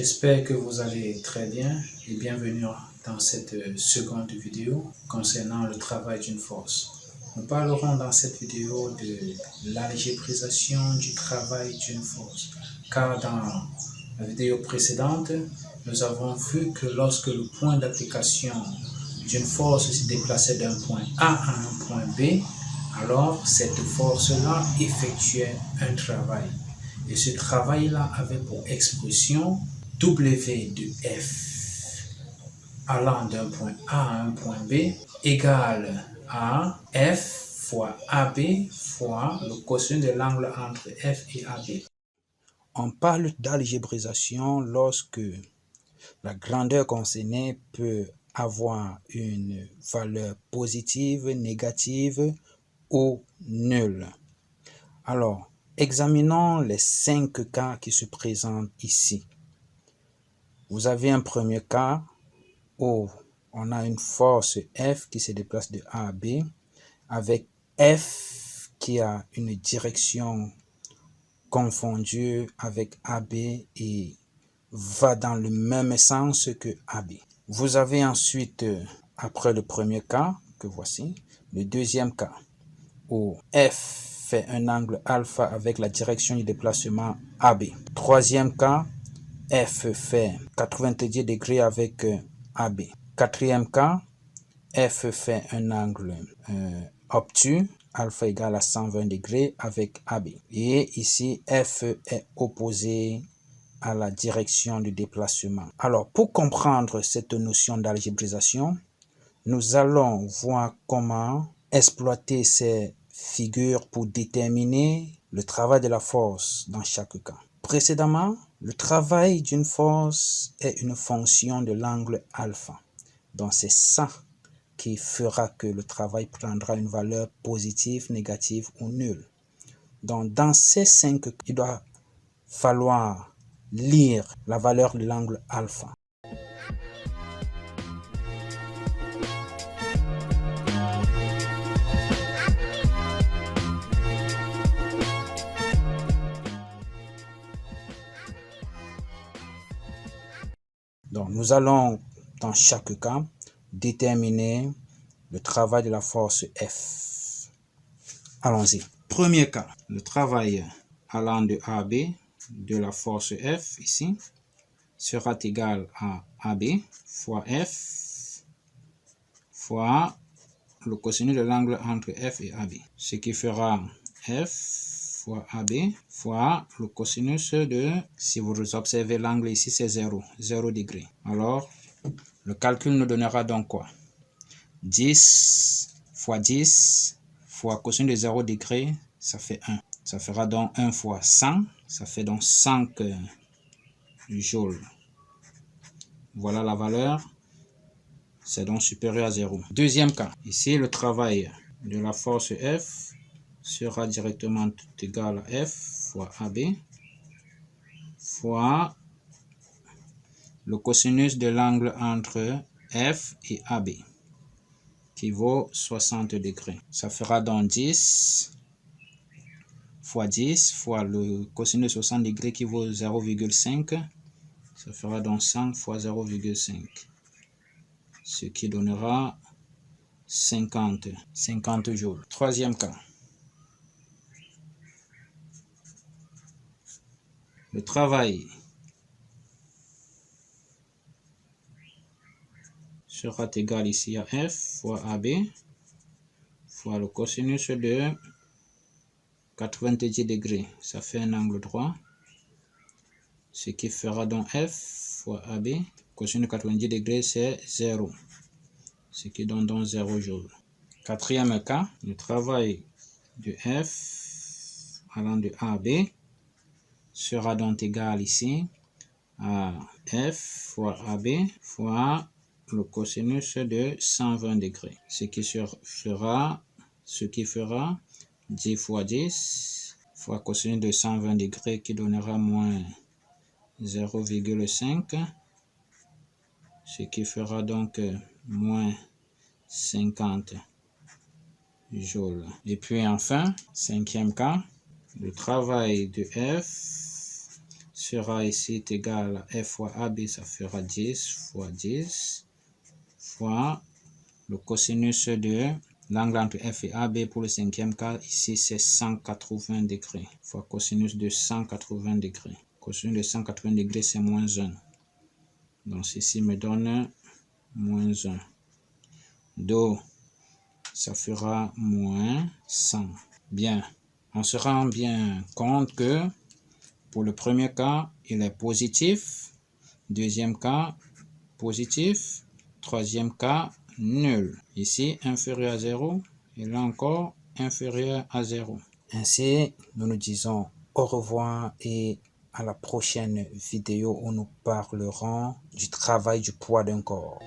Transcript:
J'espère que vous allez très bien et bienvenue dans cette seconde vidéo concernant le travail d'une force. Nous parlerons dans cette vidéo de l'algébrisation du travail d'une force, car dans la vidéo précédente, nous avons vu que lorsque le point d'application d'une force se déplaçait d'un point A à un point B, alors cette force-là effectuait un travail. Et ce travail-là avait pour expression W de F allant d'un point A à un point B égale à F fois AB fois le cosinus de l'angle entre F et AB. On parle d'algébrisation lorsque la grandeur concernée peut avoir une valeur positive, négative ou nulle. Alors, examinons les 5 cas qui se présentent ici. Vous avez un premier cas où on a une force F qui se déplace de A à B avec F qui a une direction confondue avec AB et va dans le même sens que AB. Vous avez ensuite, après le premier cas, que voici, le deuxième cas, où F fait un angle alpha avec la direction du déplacement AB. Troisième cas, F fait 90 degrés avec AB. Quatrième cas, F fait un angle obtus, alpha égale à 120 degrés avec AB. Et ici, F est opposé à la direction du déplacement. Alors, pour comprendre cette notion d'algébrisation, nous allons voir comment exploiter ces figures pour déterminer le travail de la force dans chaque cas. Précédemment, le travail d'une force est une fonction de l'angle alpha. Donc, c'est ça qui fera que le travail prendra une valeur positive, négative ou nulle. Donc, dans ces 5 cas, il doit falloir lire la valeur de l'angle alpha. Donc, nous allons, dans chaque cas, déterminer le travail de la force F. Allons-y. Premier cas, le travail allant de AB de la force F, ici, sera égal à AB fois F fois le cosinus de l'angle entre F et AB. Ce qui fera F fois AB fois le cosinus de, si vous observez l'angle ici, c'est 0 degré. Alors, le calcul nous donnera donc quoi? 10 fois cosinus de 0 degré, ça fait 1. Ça fera donc 1 fois 100, ça fait donc 5 joules. Voilà la valeur, c'est donc supérieur à 0. Deuxième cas, ici le travail de la force F sera directement égal à F fois AB fois le cosinus de l'angle entre F et AB qui vaut 60 degrés. Ça fera donc 10 fois le cosinus de 60 degrés qui vaut 0,5. Ça fera donc 100 fois 0,5. Ce qui donnera 50 joules. Troisième cas. Le travail sera égal ici à F fois AB fois le cosinus de 90 degrés. Ça fait un angle droit. Ce qui fera donc F fois AB. Cosinus de 90 degrés, c'est 0. Ce qui donne donc 0 joules. Quatrième cas, le travail de F allant de A à B sera donc égal ici à F fois AB fois le cosinus de 120 degrés. Ce qui fera 10 fois 10 fois cosinus de 120 degrés qui donnera moins 0,5. Ce qui fera donc moins 50 joules. Et puis enfin, cinquième cas, le travail de F sera ici égal à F fois AB, ça fera 10 fois 10 fois le cosinus de l'angle entre F et AB pour le cinquième cas. Ici, c'est 180 degrés fois cosinus de 180 degrés. Cosinus de 180 degrés, c'est moins 1. Donc, ceci me donne moins 1. Do, ça fera moins 100. Bien, on se rend bien compte que pour le premier cas, il est positif. Deuxième cas, positif. Troisième cas, nul. Ici, inférieur à 0. Et là encore, inférieur à 0. Ainsi, nous nous disons au revoir et à la prochaine vidéo où nous parlerons du travail du poids d'un corps.